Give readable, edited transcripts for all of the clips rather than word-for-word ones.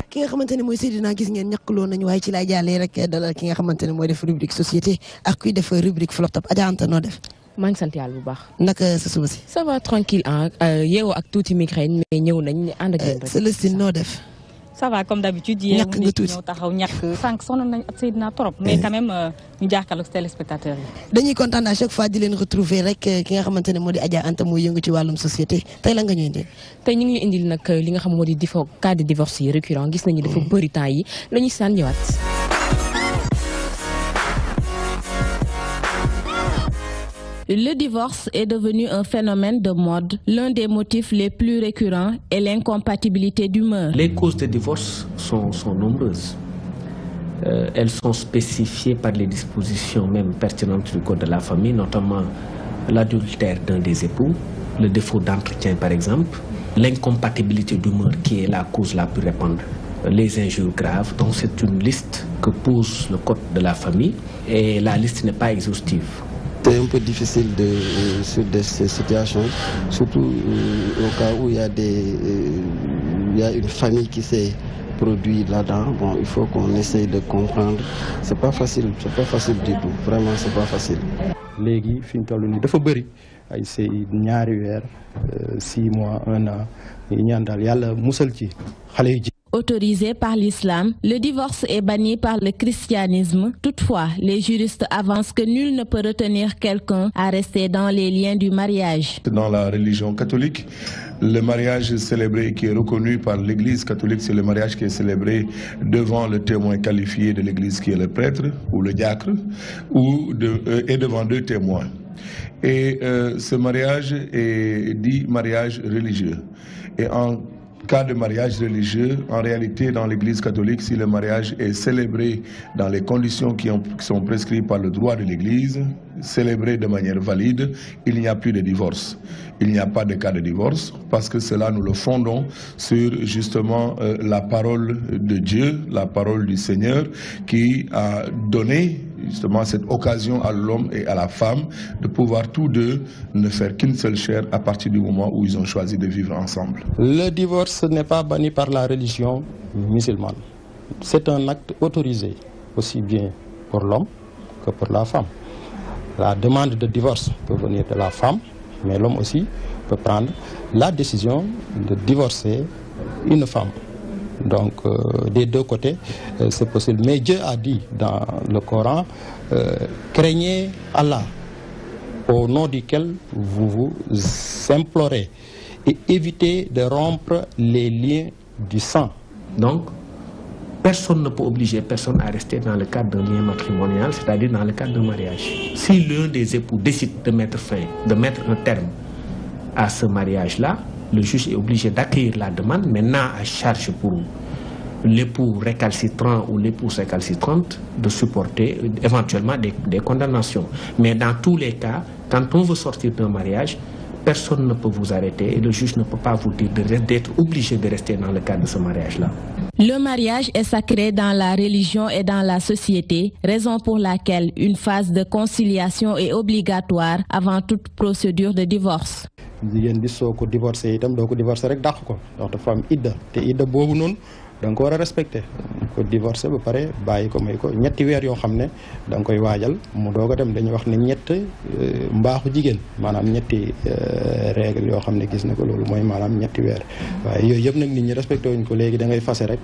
ki nga xamante ne mooy Seydina gis ngeen ñàkkloo nañu waaye ci laay jàllee rek dalal ki nga xamante ne mooy def rubrique société ak kuy def rubrique flop top Adja Anta noo def. maa ngi sant yàlla bu baax. naka sa suba si. ça va tranquille yeewoo ak tuuti migraine mais ñëw nañ ànd ak yéen rek. Célestine noo def. ça va comme d'habitude ñàkk nga tuuti ñëw taxaw ñàkk sànq sonn nañ ak Seydina trop mais quand même ñu jàkkaarloog téléspectateurs yi. dañuy kontaan à chaque fois di leen retrouver rek ki nga xamante ne moo di Adja Anta mooy yëngu ci wàllum société tey la nga ñuy indil. tey ñu ngi indil nag li nga xam moo di cas de divorce yi récurrent gis nañu dafa bëri temps yi la ñuy saan ñëwaat. Le divorce est devenu un phénomène de mode. L'un des motifs les plus récurrents est l'incompatibilité d'humeur. Les causes de divorce sont nombreuses. Elles sont spécifiées par les dispositions même pertinentes du Code de la famille, notamment l'adultère d'un des époux, le défaut d'entretien par exemple, l'incompatibilité d'humeur qui est la cause la plus répandue, les injures graves. Donc c'est une liste que pose le Code de la famille et la liste n'est pas exhaustive. C'est un peu difficile sur ces situations, surtout au cas où il y a une famille qui s'est produite là-dedans. Bon, il faut qu'on essaye de comprendre. C'est pas facile du tout. Vraiment, c'est pas facile. Légui, fi ñu toll nii dafa bëri ay sëy ñaari weer 6 mois 1 an yi ñaan daal yàlla musal ci xale yu ji. Autorisé par l'islam, le divorce est banni par le christianisme. Toutefois, les juristes avancent que nul ne peut retenir quelqu'un à rester dans les liens du mariage. Dans la religion catholique, le mariage célébré qui est reconnu par l'Église catholique, c'est le mariage qui est célébré devant le témoin qualifié de l'Église qui est le prêtre ou le diacre, et devant 2 témoins. Et ce mariage est dit mariage religieux. Et en cas de mariage religieux, en réalité, dans l'Église catholique, si le mariage est célébré dans les conditions qui sont prescrites par le droit de l'Église, célébré de manière valide, il n'y a plus de divorce. Il n'y a pas de cas de divorce parce que cela, nous le fondons sur justement la parole de Dieu, la parole du Seigneur qui a donné justement cette occasion à l'homme et à la femme de pouvoir tous deux ne faire qu'une seule chair à partir du moment où ils ont choisi de vivre ensemble. Le divorce n'est pas banni par la religion musulmane. C'est un acte autorisé, aussi bien pour l'homme que pour la femme. La demande de divorce peut venir de la femme, mais l'homme aussi peut prendre la décision de divorcer une femme. Donc, des deux côtés, c'est possible. Mais Dieu a dit dans le Coran, craignez Allah, au nom duquel vous vous implorez, et évitez de rompre les liens du sang. Donc, personne ne peut obliger personne à rester dans le cadre d'un lien matrimonial, c'est-à-dire dans le cadre d'un mariage. Si l'un des époux décide de mettre un terme à ce mariage-là, le juge est obligé d'accueillir la demande, maintenant à charge pour l'époux récalcitrant ou l'épouse récalcitrante de supporter éventuellement des condamnations. Mais dans tous les cas, quand on veut sortir d'un mariage, personne ne peut vous arrêter et le juge ne peut pas vous dire d'être obligé de rester dans le cadre de ce mariage-là. Le mariage est sacré dans la religion et dans la société, raison pour laquelle une phase de conciliation est obligatoire avant toute procédure de divorce. jigéen bi soo ko divorcé itam doo ko divorcé rek dàq ko ndax dafa am idda te idda boobu noonu da nga ko war a respecté ko divorcé ba pare bàyyi ko may ko ñetti weer yoo xam ne da nga koy waajal mu doog a dem dañuy wax ne ñett mbaaxu jigéen maanaam ñetti règle yoo xam ne gis na ko loolu mooy maanaam ñetti weer waaye yooyu yëpp nag nit ñi respecté wuñ ko léegi da ngay fase rek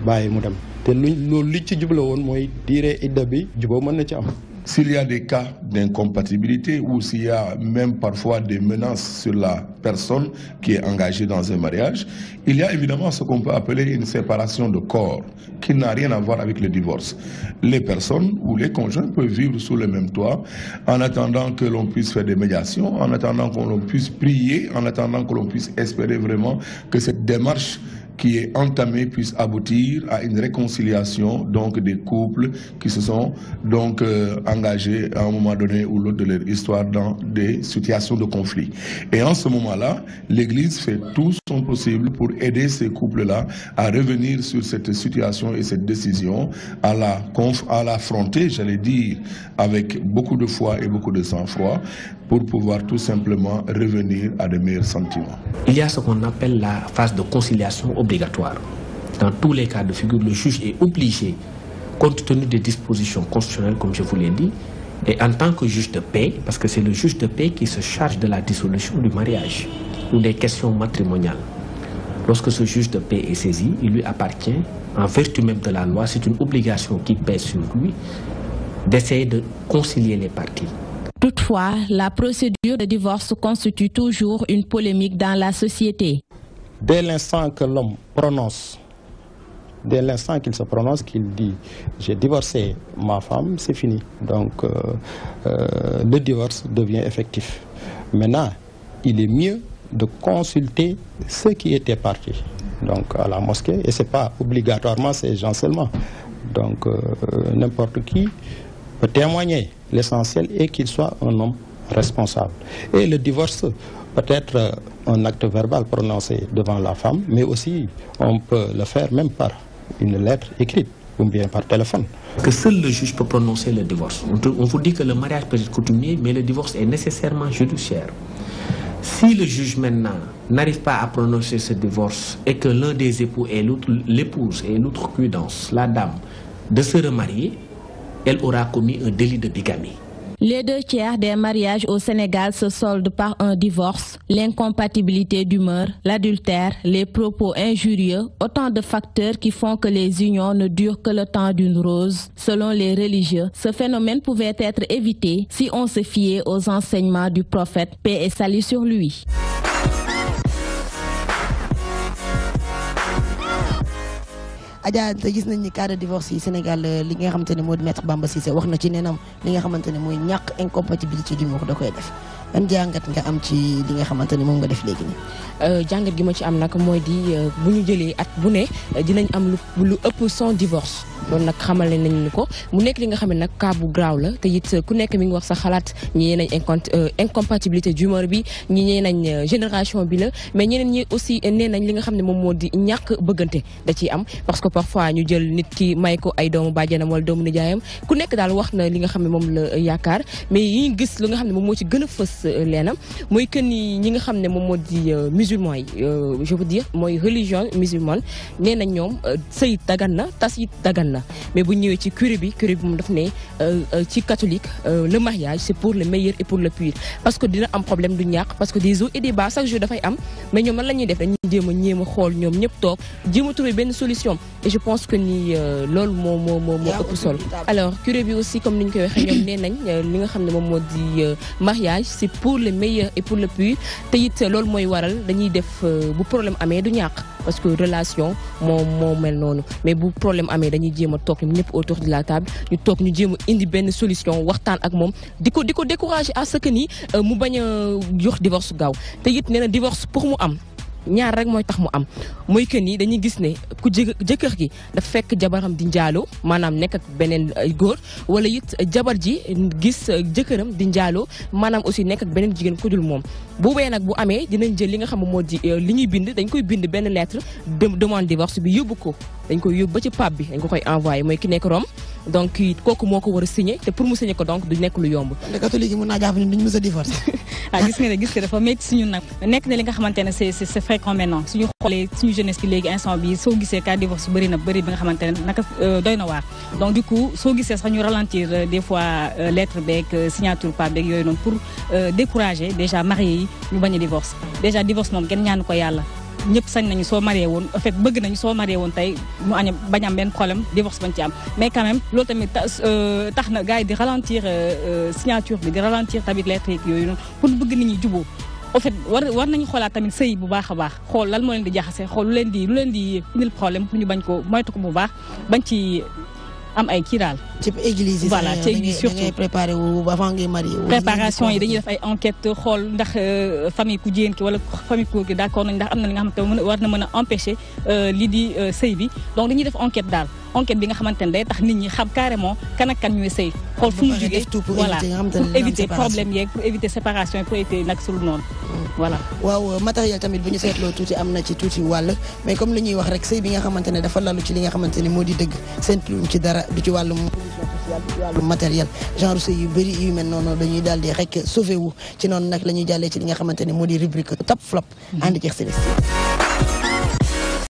bàyyi mu dem te loolu li ci jubla woon mooy diire idda bi juboo mën na ci am. S'il y a des cas d'incompatibilité ou s'il y a même parfois des menaces sur la personne qui est engagée dans un mariage, il y a évidemment ce qu'on peut appeler une séparation de corps qui n'a rien à voir avec le divorce. Les personnes ou les conjoints peuvent vivre sous le même toit en attendant que l'on puisse faire des médiations, en attendant que l'on puisse prier, en attendant que l'on puisse espérer vraiment que cette démarche qui est entamée puisse aboutir à une réconciliation donc des couples qui se sont donc engagés à un moment donné ou l'autre de leur histoire dans des situations de conflit. Et en ce moment-là, l'Église fait tout son possible pour aider ces couples-là à revenir sur cette situation et cette décision, à l'affronter, j'allais dire, avec beaucoup de foi et beaucoup de sang-froid, pour pouvoir tout simplement revenir à de meilleurs sentiments. Il y a ce qu'on appelle la phase de conciliation obligatoire. Dans tous les cas de figure, le juge est obligé, compte tenu des dispositions constitutionnelles, comme je vous l'ai dit, et en tant que juge de paix, parce que c'est le juge de paix qui se charge de la dissolution du mariage ou des questions matrimoniales. Lorsque ce juge de paix est saisi, il lui appartient, en vertu même de la loi, c'est une obligation qui pèse sur lui, d'essayer de concilier les parties. Toutefois, la procédure de divorce constitue toujours une polémique dans la société. Dès l'instant que l'homme prononce, dès l'instant qu'il se prononce, qu'il dit « j'ai divorcé ma femme », c'est fini. Donc le divorce devient effectif. Maintenant, il est mieux de consulter ceux qui étaient partis donc à la mosquée, et ce n'est pas obligatoirement ces gens seulement. Donc n'importe qui peut témoigner. L'essentiel est qu'il soit un homme responsable. Et le divorce peut être un acte verbal prononcé devant la femme, mais aussi on peut le faire même par une lettre écrite ou bien par téléphone. Que seul le juge peut prononcer le divorce. On vous dit que le mariage peut être coutumier, mais le divorce est nécessairement judiciaire. Si le juge maintenant n'arrive pas à prononcer ce divorce et que l'un des époux et l'épouse et l'outrecuidance, la dame, de se remarier, elle aura commis un délit de bigamie. Les 2/3 des mariages au Sénégal se soldent par un divorce, l'incompatibilité d'humeur, l'adultère, les propos injurieux, autant de facteurs qui font que les unions ne durent que le temps d'une rose. Selon les religieux, ce phénomène pouvait être évité si on se fiait aux enseignements du prophète, paix et salut sur lui. Adja te gis nañ ni cas de divorce yi Sénégal li nga xamante ne moo di maître Bamba Cissé wax na ci neenam li nga xamante ne mooy ñàkk incompatibilité d'humeur da koy def ban jàngat nga am ci li nga xamante ne moom nga def léegi nii. jàngat gi ma ci am nag mooy di bu ñu jëlee at bu ne dinañ am lu ëpp 100 divorce loolu nag xamale nañ ni ko mu nekk li nga xam ne nag cas bu graaw la te it ku nekk mi ngi wax sa xalaat ñi nañ incompatibilité d'humeur bi ñi nañ génération bi la mais ñeneen ñi aussi nee nañ li nga xam ne moom moo di ñàkk bëggante da ciy am parce que parfois ñu jël nit ki may ko ay doomu bàjjanam wala doomu nijaayam ku nekk daal wax na li nga xam ne moom la yaakaar mais yi gis li nga xam ne moom moo ci gën a fës leenam mooy que ni ñi nga xam ne moom moo di musulman yi je veux dire mooy religion musulmane nee nañ ñoom sëy dagan na tas it dagan na mais bu ñëwee ci curé bi moom daf ne ci catholique le mariage c'est pour le meilleur et pour le pire parce que dina am problème du ñàkk parce que des hauts et des bas chaque jour dafay am mais ñoom lan la ñuy def dañuy jéem a xool ñoom ñëpp toog jéem a trouver benn solution et je pense que ni loolu moo ëpp solo. alors curé bi aussi comme ni ñu koy waxee ñoom nee nañ li nga xam ne moom moo di mariage c'est pour le meilleur et pour le pire te it loolu mooy waral dañuy def bu problème amee du ñàkk parce que relation moo mel noonu mais bu problème amee dañuy jéem a toog ñoom ñëpp autour de la table ñu toog ñu jéem a indi benn solution waxtaan ak moom di ko décourager à ce que ni mu bañ a jox divorce gaaw te it nee na divorce pour mu am ñaar rek mooy tax mu am mooy que ni dañuy gis ne ku jëkkër gi dafa fekk jabaram di njaaloo maanaam nekk ak beneen góor wala it jabar ji gis jëkkëram di njaaloo maanaam aussi nekk ak beneen jigéen ku dul moom boobee nag bu amee dinañ jël li nga xam moo di li ñuy bind dañ koy bind benn lettre demande divorce bi yóbbu ko dañ koy yóbbu ba ci pape bi dañ ko koy envoyé mooy ki nekk Rome donc kooku moo ko war a signé te pour mu signé ko donc du nekk lu yomb. le catholique yi mën naa jàpp ni duñ mës a divorce. gis nga dafa métti si ñun nag nekk na li nga xamante ne c'est fréquent maintenant suñu xoolee suñu jeunesse bi léegi instant bi soo gisee cas divorce bëri bi nga xamante ne naka doy na waar donc du coup soo gisee sax ñu ralentir des fois lettre beeg signature pape beeg yooyu noonu pour décourager déjà mariés yi ñu bañ a divorce déjà divorce moom kenn ñaanu ko yàlla ñëpp sañ nañu soo marié woon en fait bëgg nañu soo marié woon tey mu bañ am benn problème divorce bañ ci am mais quand même loolu tamit tax na gars yi di ralentir signature bi di ralentir tamit lettre yeeg yooyu noonu pour bëgg nit ñi juboo en fait war nañu xoolaat tamit sëy bu baax a baax xool lan moo leen di jaxase xool lu leen di indil problème pour ñu bañ ko moytu ko bu baax bañ ci am ay kii daal. ci église yi voilà ci église surtout da ngay préparé wu avant ngay marié wu. préparation yi dañuy def ay enquête xool ndax famille ku jigéen ki wala famille ku gi d'accord nañ ndax am na li nga xamante ne war na mën a empêcher lii di sëy bi donc dañuy def enquête daal enquête bi nga xamante ne day tax nit ñi xam carrément kan ak kan ñooy sëy xool fu mu jógee voilà pour éviter problème yeeg pour éviter séparation pour éviter nag sul noonu voilà. waaw matériel tamit bu ñu seetloo tuuti am na ci tuuti wàll mais comme li ñuy wax rek sëy bi nga xamante ne dafa lalu ci li nga xamante ne moo di dëgg seen tuum ci dara du ci wàllum position sociale du ci wàllum matériel genre sëy yu bëri yu mel noonu dañuy daal di rek sauvé wu ci noonu nag la ñuy jàllee ci li nga xamante ne moo di rubrique top flop ànd ci Célestine.